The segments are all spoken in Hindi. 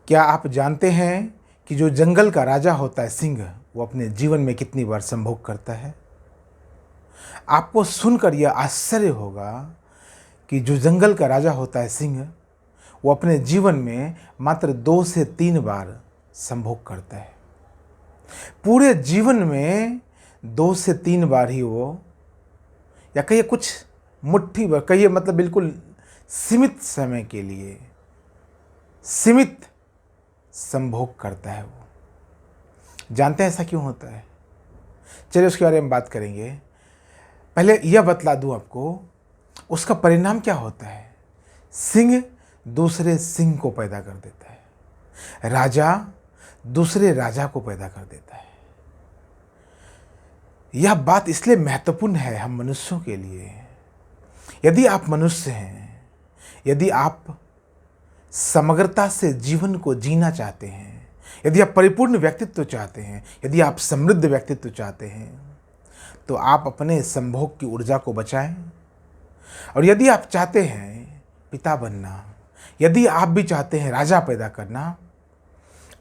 क्या आप जानते हैं कि जो जंगल का राजा होता है सिंह, वो अपने जीवन में कितनी बार संभोग करता है? आपको सुनकर यह आश्चर्य होगा कि जो जंगल का राजा होता है सिंह, वो अपने जीवन में मात्र 2 से 3 बार संभोग करता है। पूरे जीवन में 2 से 3 बार ही वो, या कहिए कुछ मुट्ठी भर, कहिए मतलब बिल्कुल सीमित समय के लिए सीमित संभोग करता है वो। जानते हैं ऐसा क्यों होता है? चलिए उसके बारे में बात करेंगे। पहले यह बतला दूं आपको, उसका परिणाम क्या होता है। सिंह दूसरे सिंह को पैदा कर देता है, राजा दूसरे राजा को पैदा कर देता है। यह बात इसलिए महत्वपूर्ण है हम मनुष्यों के लिए। यदि आप मनुष्य हैं, यदि आप समग्रता से जीवन को जीना चाहते हैं, यदि आप परिपूर्ण व्यक्तित्व चाहते हैं, यदि आप समृद्ध व्यक्तित्व चाहते हैं, तो आप अपने संभोग की ऊर्जा को बचाएं। और यदि आप चाहते हैं पिता बनना, यदि आप भी चाहते हैं राजा पैदा करना,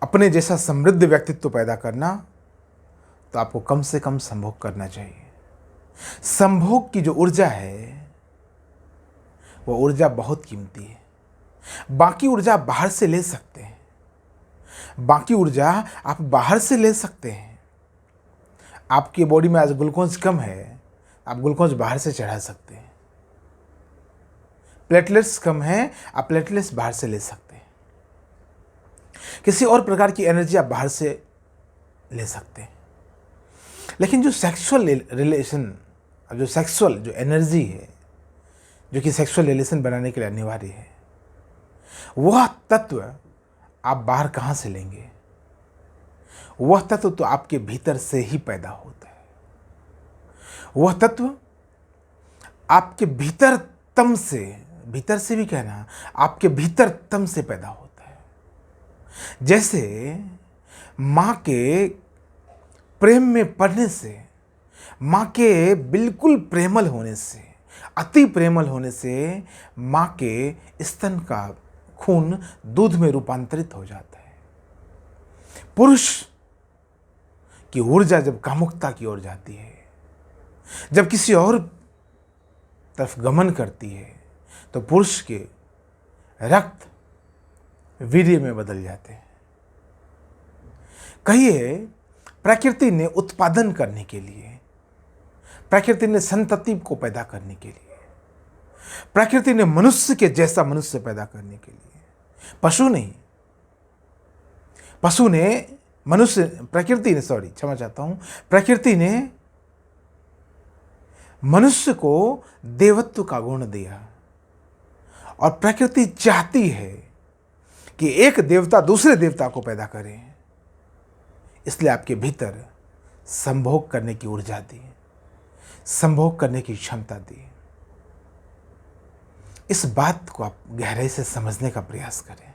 अपने जैसा समृद्ध व्यक्तित्व पैदा करना, तो आपको कम से कम संभोग करना चाहिए। संभोग की जो ऊर्जा है, वो ऊर्जा बहुत कीमती है। बाकी ऊर्जा आप बाहर से ले सकते हैं, बाकी ऊर्जा आप बाहर से ले सकते हैं। आपकी बॉडी में आज ग्लूकोज कम है, आप ग्लूकोज बाहर से चढ़ा सकते हैं। प्लेटलेट्स कम है, आप प्लेटलेट्स बाहर से ले सकते हैं। किसी और प्रकार की एनर्जी आप बाहर से ले सकते हैं। लेकिन जो सेक्सुअल रिलेशन, जो एनर्जी है, जो कि सेक्सुअल रिलेशन बनाने के लिए अनिवार्य है, वह तत्व आप बाहर कहाँ से लेंगे? वह तत्व तो आपके भीतर से ही पैदा होता है। वह तत्व आपके भीतर से भी कहना, आपके भीतरतम से पैदा होता है। जैसे माँ के प्रेम में पड़ने से, माँ के बिल्कुल प्रेमल होने से, अति प्रेमल होने से माँ के स्तन का खून दूध में रूपांतरित हो जाता है। पुरुष की ऊर्जा जब कामुकता की ओर जाती है, जब किसी और तरफ गमन करती है, तो पुरुष के रक्त वीर्य में बदल जाते हैं। कहिए प्रकृति ने उत्पादन करने के लिए, प्रकृति ने संतति को पैदा करने के लिए, प्रकृति ने मनुष्य के जैसा मनुष्य पैदा करने के लिए, पशु नहीं, प्रकृति ने मनुष्य को देवत्व का गुण दिया। और प्रकृति चाहती है कि एक देवता दूसरे देवता को पैदा करे, इसलिए आपके भीतर संभोग करने की ऊर्जा दी, संभोग करने की क्षमता दी। इस बात को आप गहराई से समझने का प्रयास करें।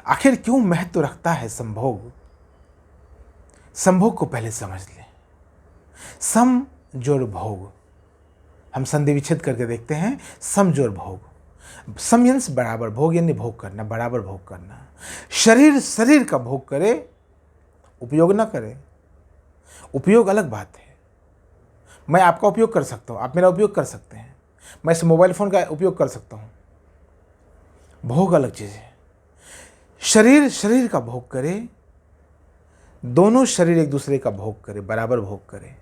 आखिर क्यों महत्व रखता है संभोग? संभोग को पहले समझ लें। सम जोड़ भोग, हम संधि विच्छेद करके देखते हैं। सम जोड़ भोग, समयंस बराबर भोग, यानी भोग करना, बराबर भोग करना। शरीर का भोग करे, उपयोग ना करे। उपयोग अलग बात है। मैं आपका उपयोग कर सकता हूँ, आप मेरा उपयोग कर सकते हैं, मैं इस मोबाइल फोन का उपयोग कर सकता हूँ। भोग अलग चीज है। शरीर का भोग करे, दोनों शरीर एक दूसरे का भोग करे, बराबर भोग करे,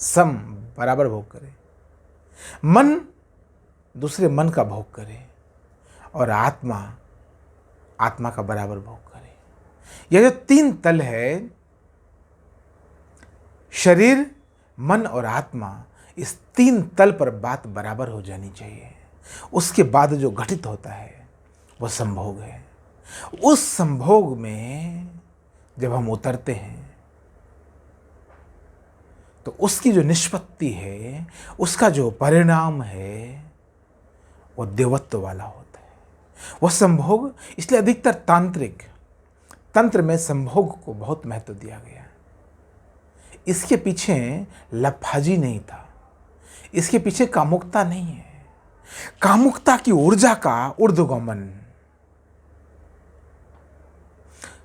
सम बराबर भोग करे। मन दूसरे मन का भोग करे, और आत्मा का बराबर भोग करे। यह जो 3 तल है, शरीर, मन और आत्मा, इस 3 तल पर बात बराबर हो जानी चाहिए। उसके बाद जो घटित होता है वह संभोग है। उस संभोग में जब हम उतरते हैं, तो उसकी जो निष्पत्ति है, उसका जो परिणाम है, वो देवत्व वाला होता है। वह संभोग, इसलिए अधिकतर तंत्र में संभोग को बहुत महत्व दिया गया। इसके पीछे लफाजी नहीं था, इसके पीछे कामुकता नहीं है। कामुकता की ऊर्जा का ऊर्ध्वगमन,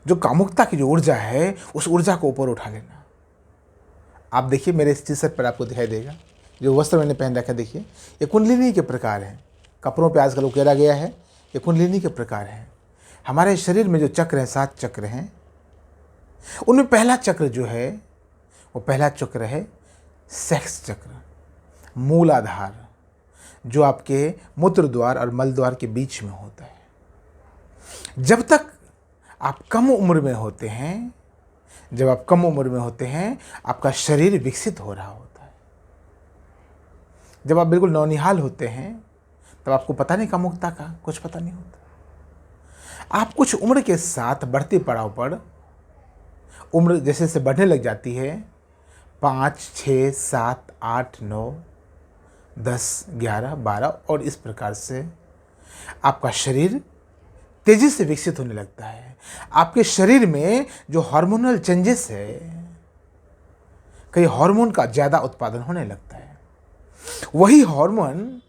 जो कामुकता की जो ऊर्जा है उस ऊर्जा को ऊपर उठा लेना। आप देखिए मेरे इस टी शर्ट पर आपको दिखाई देगा जो वस्त्र मैंने पहन रखा है, देखिए ये कुंडलिनी के प्रकार हैं। कपड़ों पे आजकल उकेरा गया है, ये कुंडलिनी के प्रकार हैं। हमारे शरीर में जो चक्र हैं, 7 चक्र हैं, उनमें पहला चक्र जो है वो पहला चक्र है सेक्स चक्र, मूलाधार, जो आपके मूत्र द्वार और मल द्वार के बीच में होता है। जब तक आप कम उम्र में होते हैं, जब आप कम उम्र में होते हैं, आपका शरीर विकसित हो रहा होता है। जब आप बिल्कुल नौनिहाल होते हैं तब आपको पता नहीं कामुकता का कुछ पता नहीं होता। आप कुछ उम्र के साथ बढ़ते पड़ाव पर उम्र जैसे जैसे बढ़ने लग जाती है, 5, 6, 7, 8, 9, 10, 11, 12 और इस प्रकार से आपका शरीर तेजी से विकसित होने लगता है। आपके शरीर में जो हार्मोनल चेंजेस है, कई हार्मोन का ज़्यादा उत्पादन होने लगता है। वही हार्मोन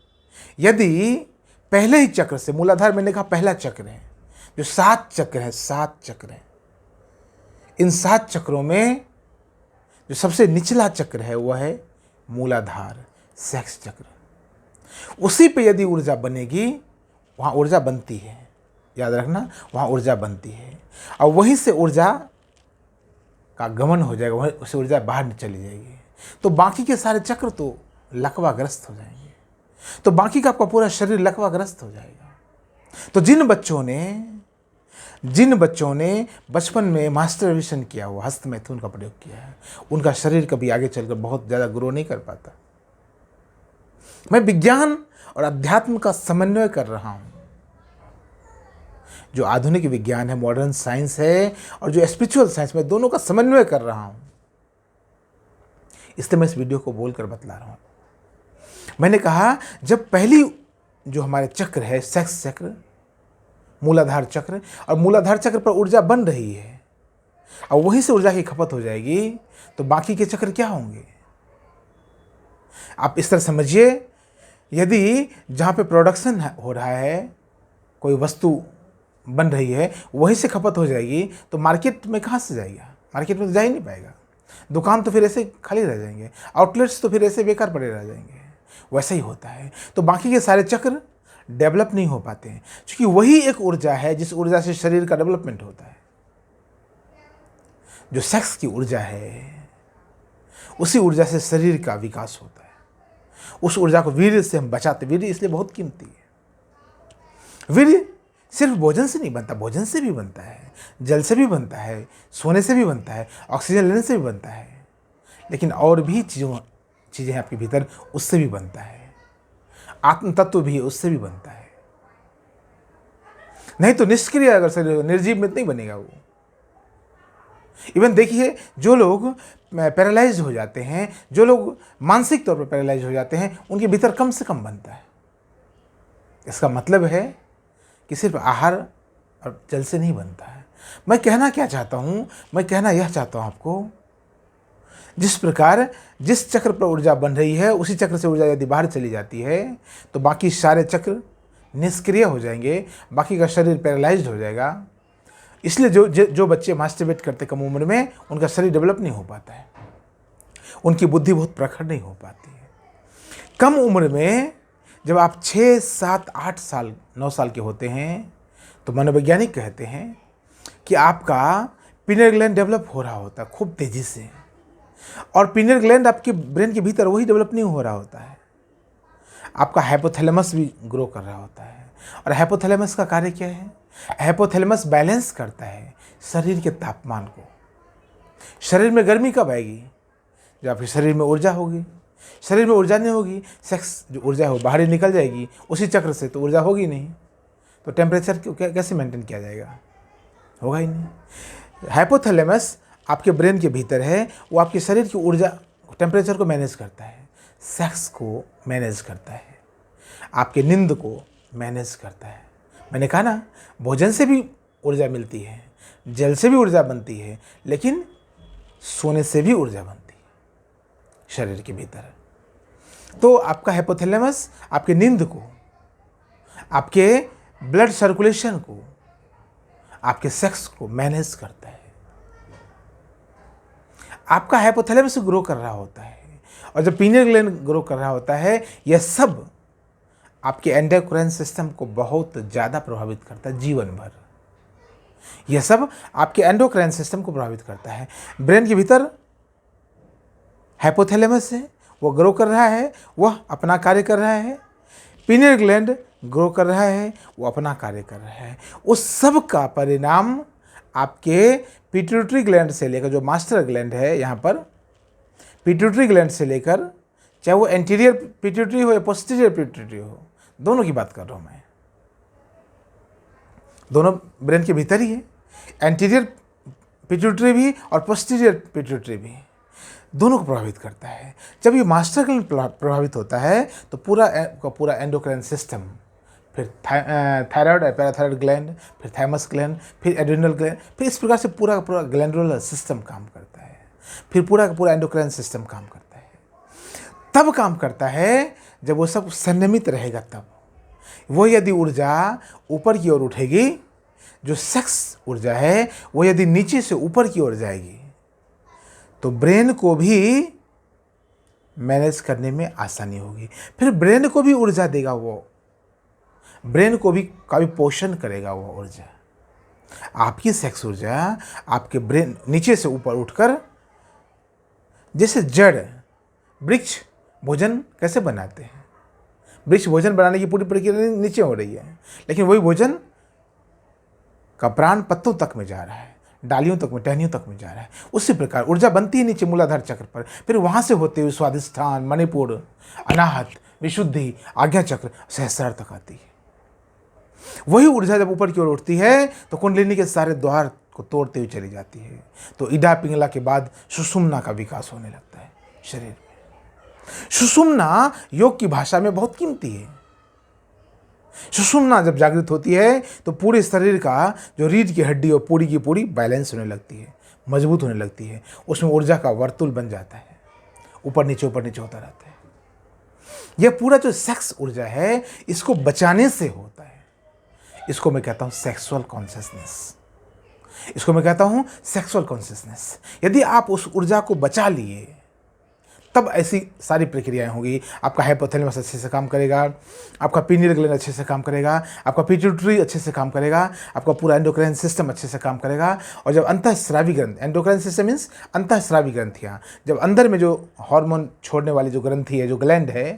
यदि पहले ही चक्र से, मूलाधार मैंने कहा पहला चक्र है, जो 7 चक्र है, 7 चक्र है, इन 7 चक्रों में जो सबसे निचला चक्र है वह है मूलाधार, सेक्स चक्र। उसी पे यदि ऊर्जा बनेगी, वहाँ ऊर्जा बनती है, याद रखना, वहाँ ऊर्जा बनती है और वहीं से ऊर्जा का गमन हो जाएगा, वहीं से ऊर्जा बाहर चली जाएगी। तो बाकी के सारे चक्र तो लकवाग्रस्त हो जाएंगे, तो बाकी का आपका पूरा शरीर लकवाग्रस्त हो जाएगा। तो जिन बच्चों ने बचपन में मास्टरबेशन किया हुआ, हस्त मैथुन का प्रयोग किया है, उनका शरीर कभी आगे चलकर बहुत ज़्यादा ग्रो नहीं कर पाता। मैं विज्ञान और अध्यात्म का समन्वय कर रहा हूँ। जो आधुनिक विज्ञान है, मॉडर्न साइंस है, और जो स्पिरिचुअल साइंस, मैं दोनों का समन्वय कर रहा हूँ। इसलिए मैं इस वीडियो को बोलकर बतला रहा हूँ। मैंने कहा जब पहली जो हमारे चक्र है, सेक्स चक्र, मूलाधार चक्र, और मूलाधार चक्र पर ऊर्जा बन रही है और वहीं से ऊर्जा की खपत हो जाएगी, तो बाकी के चक्र क्या होंगे? आप इस तरह समझिए, यदि जहाँ पे प्रोडक्शन हो रहा है, कोई वस्तु बन रही है, वहीं से खपत हो जाएगी, तो मार्केट में कहाँ से जाएगा? मार्केट में तो जा ही नहीं पाएगा। दुकान तो फिर ऐसे खाली रह जाएंगे, आउटलेट्स तो फिर ऐसे बेकार पड़े रह जाएंगे। वैसा ही होता है। तो बाकी के सारे चक्र डेवलप नहीं हो पाते हैं, क्योंकि वही एक ऊर्जा है जिस ऊर्जा से शरीर का डेवलपमेंट होता है। जो सेक्स की ऊर्जा है, उसी ऊर्जा से शरीर का विकास होता है। उस ऊर्जा को वीर्य से हम बचाते। वीर्य इसलिए बहुत कीमती है। वीर्य सिर्फ भोजन से नहीं बनता, भोजन से भी बनता है, जल से भी बनता है, सोने से भी बनता है, ऑक्सीजन लेने से भी बनता है, लेकिन और भी चीज़ें आपके भीतर, उससे भी बनता है। आत्म तत्व भी उससे भी बनता है। नहीं तो निष्क्रिय अगर शरीर, निर्जीव में नहीं बनेगा वो। इवन देखिए, जो लोग पैरालाइज हो जाते हैं, जो लोग मानसिक तौर पर पैरालाइज हो जाते हैं, उनके भीतर कम से कम बनता है। इसका मतलब है कि सिर्फ आहार और जल से नहीं बनता है। मैं कहना क्या चाहता हूँ? मैं कहना यह चाहता हूँ आपको, जिस प्रकार जिस चक्र पर ऊर्जा बन रही है, उसी चक्र से ऊर्जा यदि बाहर चली जाती है, तो बाकी सारे चक्र निष्क्रिय हो जाएंगे, बाकी का शरीर पैरालाइज्ड हो जाएगा। इसलिए जो बच्चे मास्टरबेट करते कम उम्र में, उनका शरीर डेवलप नहीं हो पाता है, उनकी बुद्धि बहुत प्रखर नहीं हो पाती है। कम उम्र में जब आप 6, 7, 8 साल, 9 साल के होते हैं, तो मनोवैज्ञानिक कहते हैं कि आपका पिनियल ग्लैंड डेवलप हो रहा होता है खूब तेज़ी से, और पिनियल ग्लैंड आपके ब्रेन के भीतर वही डेवलप नहीं हो रहा होता है, आपका हाइपोथैलेमस भी ग्रो कर रहा होता है। और हाइपोथैलेमस का कार्य क्या है? हाइपोथैलेमस बैलेंस करता है शरीर के तापमान को। शरीर में गर्मी कब आएगी? जब आपके शरीर में ऊर्जा होगी। शरीर में ऊर्जा नहीं होगी, सेक्स जो ऊर्जा हो बाहर ही निकल जाएगी उसी चक्र से, तो ऊर्जा होगी नहीं, तो टेम्परेचर कैसे मेंटेन किया जाएगा? होगा ही नहीं। हाइपोथैलेमस आपके ब्रेन के भीतर है, वो आपके शरीर की ऊर्जा, टेम्परेचर को मैनेज करता है, सेक्स को मैनेज करता है, आपके नींद को मैनेज करता है। मैंने कहा ना, भोजन से भी ऊर्जा मिलती है, जल से भी ऊर्जा बनती है, लेकिन सोने से भी ऊर्जा बनती है शरीर के भीतर। तो आपका हाइपोथैलेमस आपके नींद को, आपके ब्लड सर्कुलेशन को, आपके सेक्स को मैनेज करता है। आपका हाइपोथैलेमस ग्रो कर रहा होता है और जब पीनियल ग्लैंड ग्रो कर रहा होता है, यह सब आपके एंडोक्राइन सिस्टम को बहुत ज़्यादा प्रभावित करता है जीवन भर। यह सब आपके एंडोक्राइन सिस्टम को प्रभावित करता है। ब्रेन के भीतर हाइपोथैलेमस है, वो ग्रो कर रहा है, वह अपना कार्य कर रहा है। पीनियल ग्लैंड ग्रो कर रहा है, वो अपना कार्य कर रहा है। उस सब का परिणाम आपके पिट्यूटरी ग्लैंड से लेकर, जो मास्टर ग्लैंड है यहाँ पर, पिट्यूटरी ग्लैंड से लेकर, चाहे वो एंटीरियर पिट्यूटरी हो या पोस्टीरियर पिट्यूटरी हो, दोनों की बात कर रहा हूँ मैं, दोनों ब्रेन के भीतर ही है। एंटीरियर पिट्यूटरी भी और पोस्टीरियर पिट्यूटरी भी, दोनों को प्रभावित करता है। जब ये मास्टर ग्लैंड प्रभावित होता है तो पूरा एंडोक्राइन सिस्टम, फिर थायराइड और पैराथायराइड ग्लैंड, फिर थाइमस ग्लैंड, फिर एड्रिनल ग्लैंड, फिर इस प्रकार से पूरा ग्लैंडुलर सिस्टम काम करता है। फिर पूरा एंडोक्राइन सिस्टम काम करता है। तब काम करता है जब वो सब संयमित रहेगा। तब वो यदि ऊर्जा ऊपर की ओर उठेगी, जो सेक्स ऊर्जा है वो यदि नीचे से ऊपर की ओर जाएगी, तो ब्रेन को भी मैनेज करने में आसानी होगी। फिर ब्रेन को भी ऊर्जा देगा, वो ब्रेन को भी का भी पोषण करेगा वो ऊर्जा। आपकी सेक्स ऊर्जा आपके ब्रेन नीचे से ऊपर उठकर, जैसे जड़ वृक्ष भोजन कैसे बनाते हैं, वृक्ष भोजन बनाने की पूरी प्रक्रिया नीचे हो रही है, लेकिन वही भोजन का प्राण पत्तों तक में जा रहा है, डालियों तक में, टहनियों तक में जा रहा है। उसी प्रकार ऊर्जा बनती है नीचे मूलाधार चक्र पर, फिर वहाँ से होते हुए स्वादिष्ठान, मणिपुर, अनाहत, विशुद्धि, आज्ञा चक्र, सहस्रार तक आती है। वही ऊर्जा जब ऊपर की ओर उठती है तो कुंडलिनी के सारे द्वार को तोड़ते हुए चली जाती है। तो इडा पिंगला के बाद सुषुम्ना का विकास होने लगता है शरीर में। सुषुम्ना योग की भाषा में बहुत कीमती है। सुषुम्ना जब जागृत होती है तो पूरे शरीर का जो रीढ़ की हड्डी और पूरी की पूरी बैलेंस होने लगती है, मजबूत होने लगती है। उसमें ऊर्जा का वर्तुल बन जाता है, ऊपर नीचे होता रहता है। यह पूरा जो सेक्स ऊर्जा है, इसको बचाने से होता है। इसको मैं कहता हूं सेक्सुअल कॉन्शियसनेस। इसको मैं कहता हूं सेक्सुअल कॉन्शियसनेस। यदि आप उस ऊर्जा को बचा लिए, तब ऐसी सारी प्रक्रियाएं होगी। आपका हाइपोथैलेमस अच्छे से काम करेगा, आपका पीनियल ग्लैंड अच्छे से काम करेगा, आपका पिट्यूटरी अच्छे से काम करेगा, आपका पूरा एंडोक्राइन सिस्टम अच्छे से काम करेगा। और जब अंतःस्रावी ग्रंथ, एंडोक्राइन सिस्टम मीन्स अंतःस्रावी ग्रंथियाँ, जब अंदर में जो हार्मोन छोड़ने वाली जो ग्रंथि है, जो ग्लैंड है,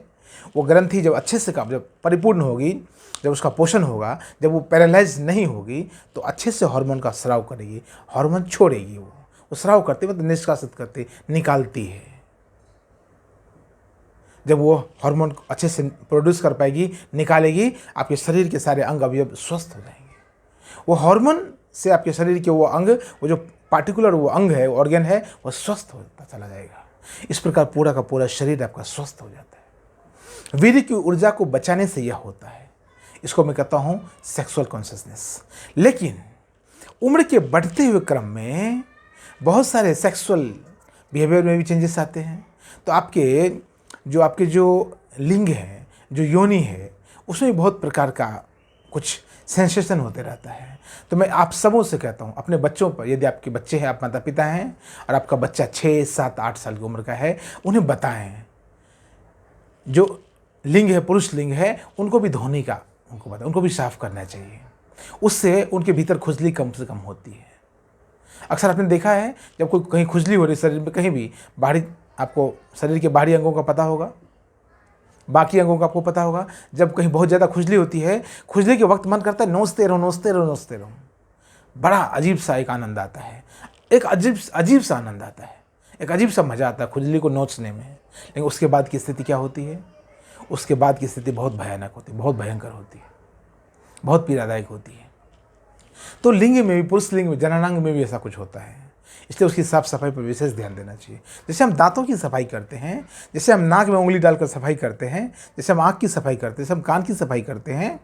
वो ग्रंथि जब अच्छे से काम, जब परिपूर्ण होगी, जब उसका पोषण होगा, जब वो पैरालाइज नहीं होगी, तो अच्छे से हार्मोन का स्राव करेगी, हार्मोन छोड़ेगी। वो स्राव करती मतलब निष्कासित करती, निकालती है। जब वो हार्मोन अच्छे से प्रोड्यूस कर पाएगी, निकालेगी, आपके शरीर के सारे अंग अवयव स्वस्थ हो जाएंगे। वो हार्मोन से आपके शरीर के वो अंग, वो जो पार्टिकुलर वो अंग है, ऑर्गन है, वो स्वस्थ होता चला जाएगा। इस प्रकार पूरा का पूरा शरीर आपका स्वस्थ हो जाता है। वीर्य की ऊर्जा को बचाने से यह होता है। इसको मैं कहता हूँ सेक्सुअल कॉन्शियसनेस। लेकिन उम्र के बढ़ते हुए क्रम में बहुत सारे सेक्सुअल बिहेवियर में भी चेंजेस आते हैं। तो आपके जो लिंग है, जो योनि है, उसमें बहुत प्रकार का कुछ सेंसेशन होते रहता है। तो मैं आप सबों से कहता हूँ, अपने बच्चों पर, यदि आपके बच्चे हैं, आप माता पिता हैं और आपका बच्चा 6, 7, 8 साल की उम्र का है, उन्हें बताएं। जो लिंग है, पुरुष लिंग है, उनको भी धोने का उनको बताएं, उनको भी साफ करना चाहिए। उससे उनके भीतर खुजली कम से कम होती है। अक्सर आपने देखा है, जब कोई कहीं खुजली हो रही शरीर में, कहीं भी बाहरी, आपको शरीर के बाहरी अंगों का पता होगा, बाकी अंगों का आपको पता होगा, जब कहीं बहुत ज़्यादा खुजली होती है, खुजली के वक्त मन करता है नोचते रहो, नोचते रहो, नोचते रहो। बड़ा अजीब सा एक आनंद आता है, एक अजीब सा आनंद आता है, एक अजीब सा मज़ा आता है खुजली को नोचने में। लेकिन उसके बाद की स्थिति क्या होती है? उसके बाद की स्थिति बहुत भयानक होती है, बहुत भयंकर होती है, बहुत पीड़ादायक होती है। तो लिंग में भी, पुरुष लिंग में, जननांग में भी ऐसा कुछ होता है। इसलिए उसकी साफ सफाई पर विशेष ध्यान देना चाहिए। जैसे हम दांतों की सफाई करते हैं, जैसे हम नाक में उंगली डालकर सफाई करते हैं, जैसे हम आँख की सफाई करते हैं, जैसे हम कान की सफाई करते हैं,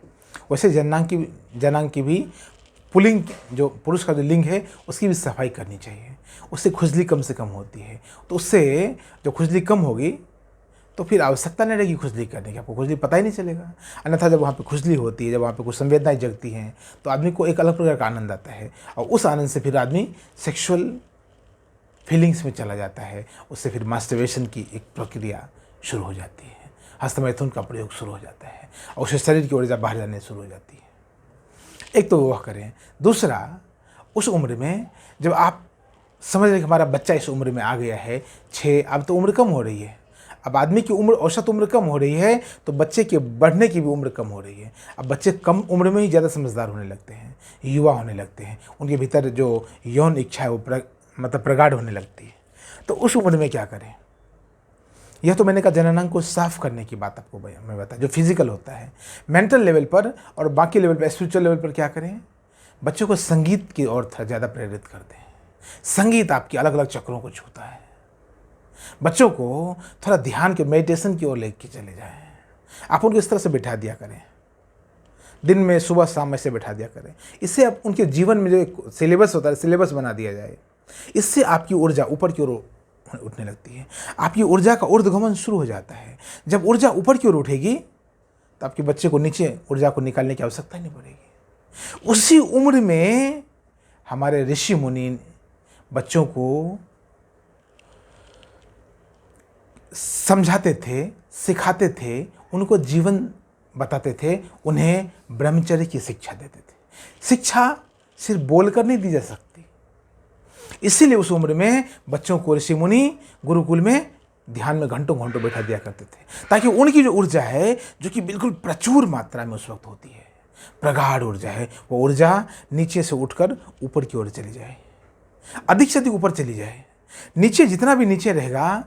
वैसे जननांग की भी, पुल्लिंग, जो पुरुष का जो लिंग है, उसकी भी सफाई करनी चाहिए। उससे खुजली कम से कम होती है। तो उससे जो खुजली कम होगी तो फिर आवश्यकता नहीं रहेगी खुजली करने की, आपको खुजली पता ही नहीं चलेगा। अन्यथा जब वहाँ पे खुजली होती है, जब वहाँ पे कुछ संवेदनाएं जगती हैं, तो आदमी को एक अलग प्रकार का आनंद आता है, और उस आनंद से फिर आदमी सेक्सुअल फीलिंग्स में चला जाता है। उससे फिर मास्टरबेशन की एक प्रक्रिया शुरू हो जाती है, हस्तमैथुन का प्रयोग शुरू हो जाता है, और उससे शरीर की ऊर्जा बाहर जाने शुरू हो जाती है। एक तो वह करें। दूसरा, उस उम्र में जब आप समझ रहे कि हमारा बच्चा इस उम्र में आ गया है, 6, अब तो उम्र कम हो रही है, अब आदमी की उम्र, औसत उम्र कम हो रही है, तो बच्चे के बढ़ने की भी उम्र कम हो रही है। अब बच्चे कम उम्र में ही ज़्यादा समझदार होने लगते हैं, युवा होने लगते हैं, उनके भीतर जो यौन इच्छा है वो प्रगाढ़ होने लगती है। तो उस उम्र में क्या करें? यह तो मैंने कहा जननांग को साफ करने की बात आपको मैं बता, जो फिजिकल होता है। मेंटल लेवल पर और बाकी लेवल पर, स्पिरिचुअल लेवल पर क्या करें? बच्चों को संगीत की ओर थोड़ा ज़्यादा प्रेरित कर दें। संगीत आपकी अलग अलग चक्रों को छूता है। बच्चों को थोड़ा ध्यान के, मेडिटेशन की ओर लेके चले जाएं। आप उनको इस तरह से बैठा दिया करें, दिन में सुबह शाम में से बैठा दिया करें। इससे आप उनके जीवन में जो सिलेबस होता है, सिलेबस बना दिया जाए। इससे आपकी ऊर्जा ऊपर की ओर उठने लगती है, आपकी ऊर्जा का ऊर्ध्वगमन शुरू हो जाता है। जब ऊर्जा ऊपर की ओर उठेगी तो आपके बच्चे को नीचे ऊर्जा को निकालने की आवश्यकता नहीं पड़ेगी। उसी उम्र में हमारे ऋषि मुनि बच्चों को समझाते थे, सिखाते थे, उनको जीवन बताते थे, उन्हें ब्रह्मचर्य की शिक्षा देते थे। शिक्षा सिर्फ बोलकर नहीं दी जा सकती, इसीलिए उस उम्र में बच्चों को ऋषि मुनि गुरुकुल में ध्यान में घंटों घंटों बैठा दिया करते थे, ताकि उनकी जो ऊर्जा है, जो कि बिल्कुल प्रचुर मात्रा में उस वक्त होती है, प्रगाढ़ ऊर्जा है, वो ऊर्जा नीचे से उठकर ऊपर की ओर चली जाए, अधिक से अधिक ऊपर चली जाए। नीचे जितना भी नीचे रहेगा,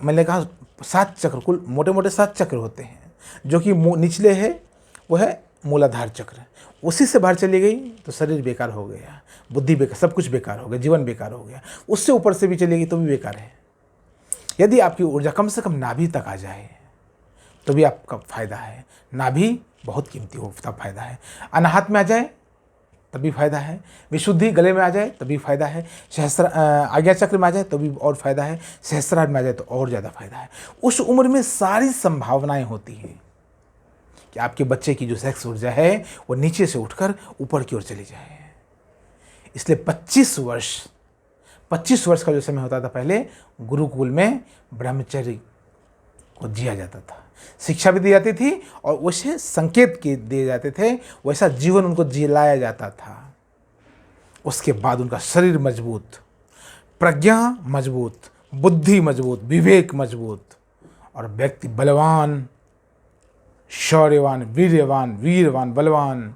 मैंने कहा 7 चक्र, कुल मोटे मोटे 7 चक्र होते हैं। जो कि निचले है वो है मूलाधार चक्र, उसी से बाहर चली गई तो शरीर बेकार हो गया, बुद्धि बेकार, सब कुछ बेकार हो गया, जीवन बेकार हो गया। उससे ऊपर से भी चलेगी तो भी बेकार है। यदि आपकी ऊर्जा कम से कम नाभि तक आ जाए तो भी आपका फायदा है। नाभि बहुत कीमती हो, तब फायदा है। अनाहत में आ जाए तभी फायदा है, विशुद्धि गले में आ जाए तभी फायदा है, आज्ञा चक्र में आ जाए तो भी और फायदा है, सहस्त्रार में आ जाए तो और ज़्यादा फायदा है। उस उम्र में सारी संभावनाएं होती हैं कि आपके बच्चे की जो सेक्स ऊर्जा है वो नीचे से उठकर ऊपर की ओर चली जाए। इसलिए 25 वर्ष का जो समय होता था पहले, गुरुकुल में ब्रह्मचर्य को जिया जाता था, शिक्षा भी दी जाती थी और वैसे संकेत के दिए जाते थे, वैसा जीवन उनको जिलाया जाता था। उसके बाद उनका शरीर मजबूत, प्रज्ञा मजबूत, बुद्धि मजबूत, विवेक मजबूत, और व्यक्ति बलवान, शौर्यवान, वीरवान, बलवान,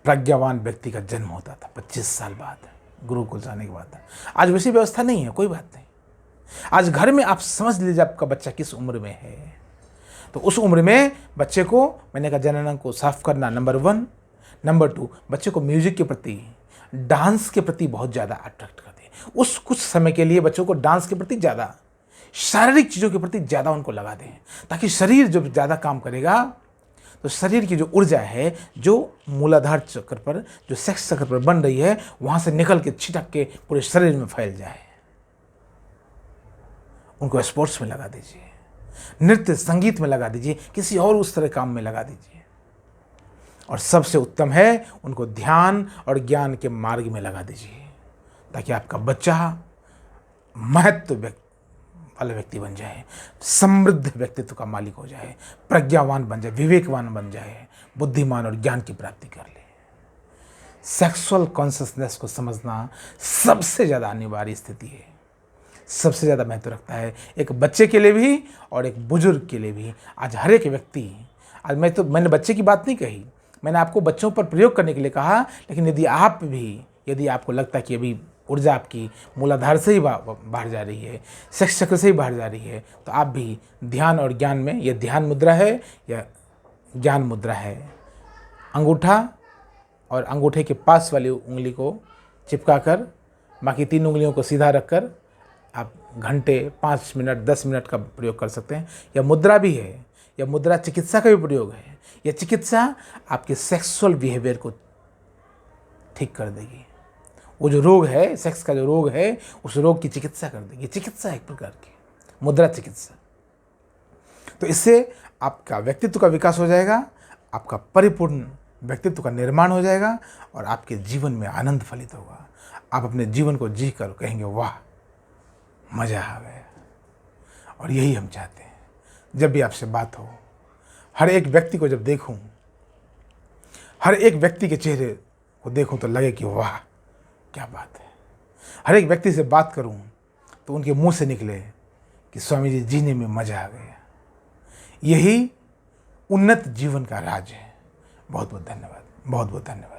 प्रज्ञावान व्यक्ति का जन्म होता था 25 साल बाद, गुरुकुल जाने के बाद। आज वैसी व्यवस्था नहीं है, कोई बात नहीं। आज घर में आप समझ लीजिए आपका बच्चा किस उम्र में है, तो उस उम्र में बच्चे को, मैंने कहा जननांग को साफ करना नंबर 1। नंबर 2, बच्चे को म्यूजिक के प्रति, डांस के प्रति बहुत ज़्यादा अट्रैक्ट कर दें। उस कुछ समय के लिए बच्चों को डांस के प्रति ज़्यादा, शारीरिक चीज़ों के प्रति ज़्यादा उनको लगा दें, ताकि शरीर जब ज़्यादा काम करेगा तो शरीर की जो ऊर्जा है, जो मूलाधार चक्र पर, जो सेक्स चक्र पर बन रही है, वहाँ से निकल के छिटक के पूरे शरीर में फैल जाए। उनको स्पोर्ट्स में लगा दीजिए, नृत्य संगीत में लगा दीजिए, किसी और उस तरह काम में लगा दीजिए। और सबसे उत्तम है उनको ध्यान और ज्ञान के मार्ग में लगा दीजिए, ताकि आपका बच्चा महत्व वाला व्यक्ति बन जाए, समृद्ध व्यक्तित्व का मालिक हो जाए, प्रज्ञावान बन जाए, विवेकवान बन जाए, बुद्धिमान और ज्ञान की प्राप्ति कर ले। सेक्सुअल कॉन्शियसनेस को समझना सबसे ज़्यादा अनिवार्य स्थिति है, सबसे ज़्यादा महत्व रखता है, एक बच्चे के लिए भी और एक बुजुर्ग के लिए भी। आज हर एक व्यक्ति, आज मैंने बच्चे की बात नहीं कही, मैंने आपको बच्चों पर प्रयोग करने के लिए कहा, लेकिन यदि आपको लगता है कि अभी ऊर्जा आपकी मूलाधार से ही बाहर जा रही है, सेक्स चक्र से ही बाहर जा रही है, तो आप भी ध्यान और ज्ञान में, यह ध्यान मुद्रा है या ज्ञान मुद्रा है, अंगूठा और अंगूठे के पास वाली उंगली को चिपका कर, बाकी 3 उंगलियों को सीधा रखकर आप घंटे, 5 मिनट, 10 मिनट का प्रयोग कर सकते हैं। यह मुद्रा भी है, यह मुद्रा चिकित्सा का भी प्रयोग है। यह चिकित्सा आपके सेक्सुअल बिहेवियर को ठीक कर देगी। वो जो रोग है, सेक्स का जो रोग है, उस रोग की चिकित्सा कर देगी। चिकित्सा एक प्रकार की, मुद्रा चिकित्सा। तो इससे आपका व्यक्तित्व का विकास हो जाएगा, आपका परिपूर्ण व्यक्तित्व का निर्माण हो जाएगा और आपके जीवन में आनंद फलित होगा। आप अपने जीवन को जी कर कहेंगे वाह मज़ा आ गया। और यही हम चाहते हैं। जब भी आपसे बात हो, हर एक व्यक्ति को जब देखूं, हर एक व्यक्ति के चेहरे को देखूं तो लगे कि वाह क्या बात है। हर एक व्यक्ति से बात करूं तो उनके मुंह से निकले कि स्वामी जी जीने में मज़ा आ गया। यही उन्नत जीवन का राज है। बहुत बहुत धन्यवाद, बहुत बहुत धन्यवाद।